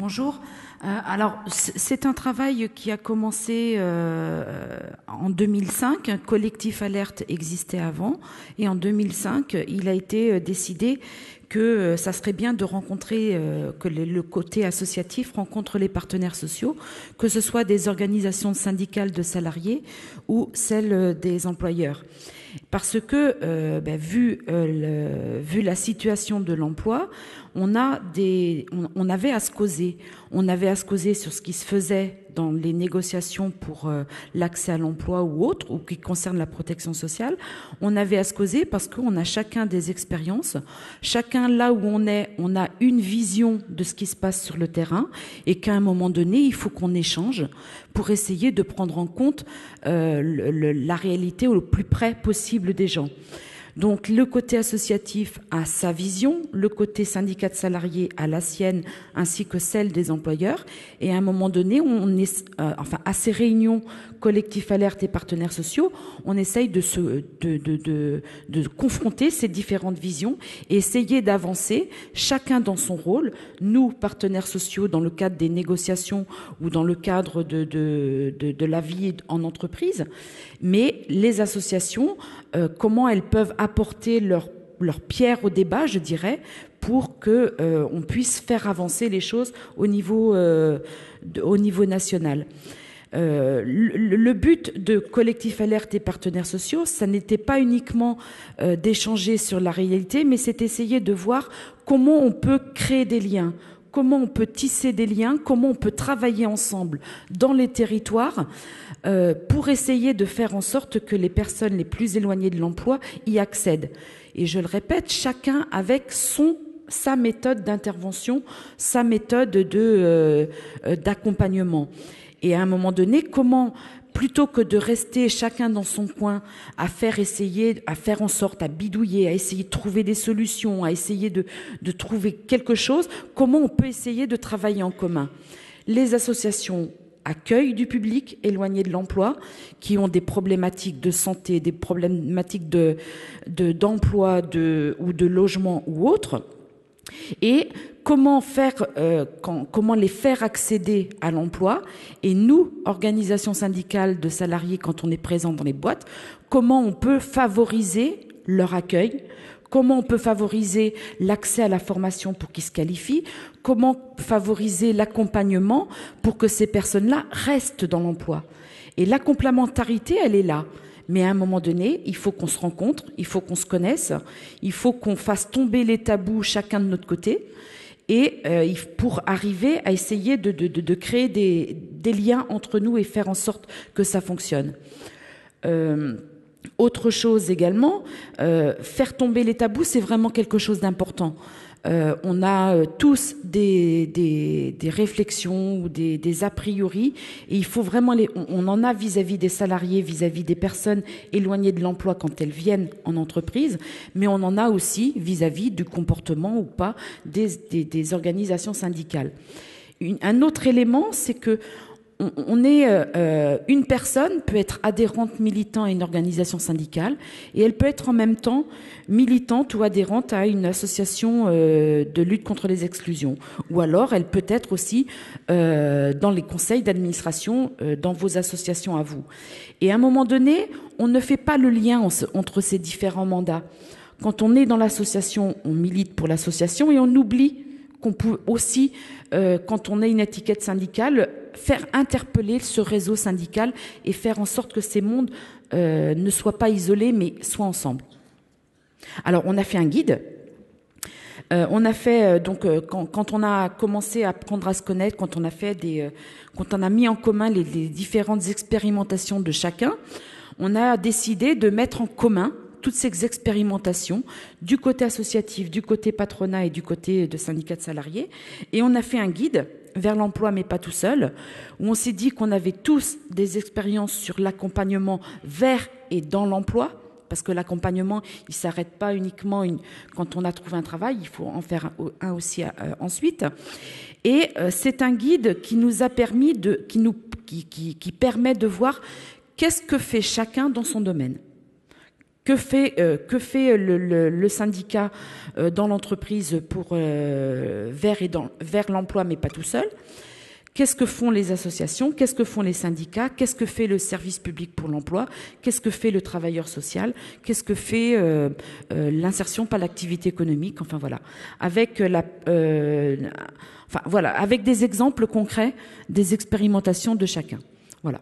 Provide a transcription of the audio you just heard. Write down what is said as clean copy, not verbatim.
bonjour. Alors, c'est un travail qui a commencé en 2005. Un collectif Alerte existait avant. Et en 2005, il a été décidé que ça serait bien de rencontrer, que le côté associatif rencontre les partenaires sociaux, que ce soit des organisations syndicales de salariés ou celles des employeurs. Parce que, vu la situation de l'emploi, on avait à se causer. On avait à se causer sur ce qui se faisait dans les négociations pour l'accès à l'emploi ou autre, ou qui concerne la protection sociale. On avait à se causer parce qu'on a chacun des expériences. Chacun, là où on a une vision de ce qui se passe sur le terrain et qu'à un moment donné, il faut qu'on échange pour essayer de prendre en compte la réalité au plus près possible des gens. Donc le côté associatif a sa vision, le côté syndicat de salariés a la sienne, ainsi que celle des employeurs. Et à un moment donné, à ces réunions collectifs Alerte et partenaires sociaux, on essaye de confronter ces différentes visions et essayer d'avancer, chacun dans son rôle. Nous, partenaires sociaux, dans le cadre des négociations ou dans le cadre de la vie en entreprise, mais les associations, comment elles peuvent apporter leur pierre au débat, je dirais, pour que on puisse faire avancer les choses au niveau national. Le but de Collectif Alerte et partenaires sociaux, ça n'était pas uniquement d'échanger sur la réalité, mais c'est essayer de voir comment on peut créer des liens, comment on peut tisser des liens, comment on peut travailler ensemble dans les territoires pour essayer de faire en sorte que les personnes les plus éloignées de l'emploi y accèdent. Et je le répète, chacun avec sa méthode d'intervention, sa méthode d'accompagnement. Et à un moment donné, comment, plutôt que de rester chacun dans son coin, à faire en sorte, à bidouiller, à essayer de trouver des solutions, à essayer de trouver quelque chose, comment on peut essayer de travailler en commun. Les associations accueillent du public éloigné de l'emploi, qui ont des problématiques de santé, des problématiques d'emploi ou de logement ou autre. Et comment les faire accéder à l'emploi. Et nous, organisations syndicales de salariés, quand on est présent dans les boîtes, comment on peut favoriser leur accueil, comment on peut favoriser l'accès à la formation pour qu'ils se qualifient, comment favoriser l'accompagnement pour que ces personnes-là restent dans l'emploi. Et la complémentarité, elle est là. Mais à un moment donné, il faut qu'on se rencontre, il faut qu'on se connaisse, il faut qu'on fasse tomber les tabous chacun de notre côté, et pour arriver à essayer de créer des liens entre nous et faire en sorte que ça fonctionne. Autre chose également, faire tomber les tabous, c'est vraiment quelque chose d'important. On a tous des réflexions ou des a priori, et il faut vraiment on en a vis-à-vis des salariés, vis-à-vis des personnes éloignées de l'emploi quand elles viennent en entreprise, mais on en a aussi vis-à-vis du comportement ou pas des organisations syndicales. Un autre élément, c'est que une personne peut être adhérente, militant à une organisation syndicale, et elle peut être en même temps militante ou adhérente à une association de lutte contre les exclusions. Ou alors, elle peut être aussi dans les conseils d'administration dans vos associations à vous. Et à un moment donné, on ne fait pas le lien entre ces différents mandats. Quand on est dans l'association, on milite pour l'association et on oublie qu'on peut aussi, quand on a une étiquette syndicale, faire interpeller ce réseau syndical et faire en sorte que ces mondes ne soient pas isolés, mais soient ensemble. Alors, on a fait un guide. On a fait quand on a commencé à apprendre à se connaître, quand on a mis en commun les différentes expérimentations de chacun, on a décidé de mettre en commun toutes ces expérimentations du côté associatif, du côté patronat et du côté de syndicats de salariés. Et on a fait un guide vers l'emploi, mais pas tout seul, où on s'est dit qu'on avait tous des expériences sur l'accompagnement vers et dans l'emploi, parce que l'accompagnement, il s'arrête pas uniquement quand on a trouvé un travail, il faut en faire un aussi ensuite. Et c'est un guide qui nous a permis qui permet de voir qu'est-ce que fait chacun dans son domaine. que fait le syndicat dans l'entreprise pour vers l'emploi, mais pas tout seul. Qu'est-ce que font les associations? Qu'est-ce que font les syndicats? Qu'est-ce que fait le service public pour l'emploi? Qu'est-ce que fait le travailleur social? Qu'est-ce que fait l'insertion par l'activité économique? Enfin voilà, avec des exemples concrets des expérimentations de chacun. Voilà.